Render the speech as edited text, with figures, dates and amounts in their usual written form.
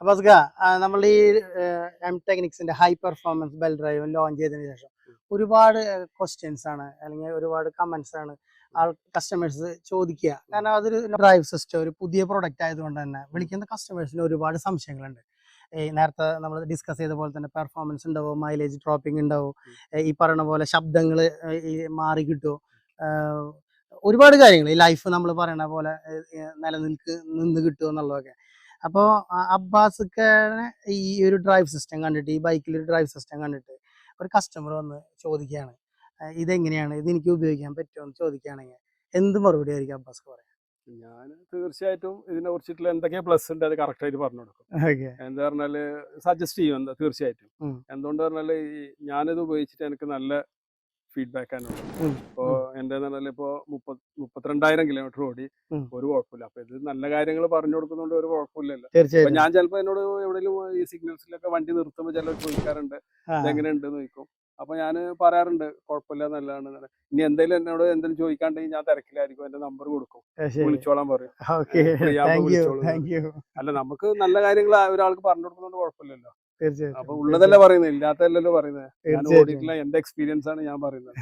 അപ്പൊ നമ്മൾ ഈ എം ടെക്നിക്സിന്റെ high performance belt drive launch ചെയ്തതിനു ശേഷം ഒരുപാട് ക്വസ്റ്റ്യൻസ് ആണ് അല്ലെങ്കിൽ ഒരുപാട് കമന്റ്സ് ആണ് കസ്റ്റമേഴ്സ് ചോദിക്കുക. കാരണം അതൊരു ഡ്രൈവ് സിസ്റ്റം ഒരു പുതിയ പ്രൊഡക്റ്റ് ആയതുകൊണ്ട് തന്നെ വിളിക്കുന്ന കസ്റ്റമേഴ്സിന് ഒരുപാട് സംശയങ്ങളുണ്ട്. നേരത്തെ നമ്മൾ ഡിസ്കസ് ചെയ്ത പോലെ തന്നെ പെർഫോമൻസ് ഉണ്ടാവും, മൈലേജ് ഡ്രോപ്പിംഗ് ഉണ്ടാവും, ഈ പറയുന്ന പോലെ ശബ്ദങ്ങൾ ഈ മാറി കിട്ടുമോ, ഒരുപാട് കാര്യങ്ങൾ ഈ ലൈഫ് നമ്മൾ പറയണ പോലെ നിന്ന് കിട്ടുമോ എന്നുള്ളതൊക്കെ. അപ്പോൾ അബ്ബാസിനെ ഈ ഒരു ഡ്രൈവ് സിസ്റ്റം കണ്ടിട്ട്, ഈ ബൈക്കിൽ ഒരു ഡ്രൈവ് സിസ്റ്റം കണ്ടിട്ട് ഒരു കസ്റ്റമർ വന്ന് ചോദിക്കുകയാണ്, ഇതെങ്ങനെയാണ്, ഇത് എനിക്ക് ഉപയോഗിക്കാൻ പറ്റുമോ എന്ന് ചോദിക്കുകയാണെങ്കിൽ എന്ത് മറുപടി ആയിരിക്കും അബ്ബാസ് പറയാം? ഞാൻ തീർച്ചയായിട്ടും ഇതിനെ കുറിച്ചിട്ടുള്ള എന്തൊക്കെ പ്ലസ് ഉണ്ട് അത് കറക്റ്റ് ആയിട്ട് പറഞ്ഞു കൊടുക്കും. എന്താ പറഞ്ഞാല് സജസ്റ്റ് ചെയ്യും തീർച്ചയായിട്ടും. എന്തുകൊണ്ട് പറഞ്ഞാല് ഞാനിത് ഉപയോഗിച്ചിട്ട് എനിക്ക് നല്ല ഫീഡ്ബാക്ക് ആണ്. ഇപ്പോ എന്റെ പറഞ്ഞാൽ ഇപ്പോ 32,000 കിലോമീറ്റർ ഓടി, ഒരു കുഴപ്പമില്ല. അപ്പൊ ഇത് നല്ല കാര്യങ്ങൾ പറഞ്ഞു കൊടുക്കുന്നതുകൊണ്ട് ഒരു കുഴപ്പമില്ലല്ലോ. ഞാൻ ചിലപ്പോ എന്നോട് എവിടെയെങ്കിലും ഈ സിഗ്നൽസിലൊക്കെ വണ്ടി നിർത്തുമ്പോൾ ചിലർ ചോദിക്കാറുണ്ട് ഇതെങ്ങനെയുണ്ട് എന്ന് ചോദിക്കും. അപ്പൊ ഞാൻ പറയാറുണ്ട് കുഴപ്പമില്ല, നല്ലതാണ്. ഇനി എന്തെങ്കിലും ചോദിക്കാണ്ടെങ്കിൽ ഞാൻ തിരക്കിലായിരിക്കും, എന്റെ നമ്പർ കൊടുക്കും, വിളിച്ചോളാൻ പറയും. അല്ല, നമുക്ക് നല്ല കാര്യങ്ങൾ ഒരാൾക്ക് പറഞ്ഞു കൊടുക്കുന്നതുകൊണ്ട് കുഴപ്പമില്ലല്ലോ. അപ്പൊ ഉള്ളതല്ലേ പറയുന്നത്, ഇല്ലാത്തതല്ലല്ലോ പറയുന്നത്. ഞാൻ ഓടിയിട്ടുള്ള എന്റെ എക്സ്പീരിയൻസ് ആണ് ഞാൻ പറയുന്നത്.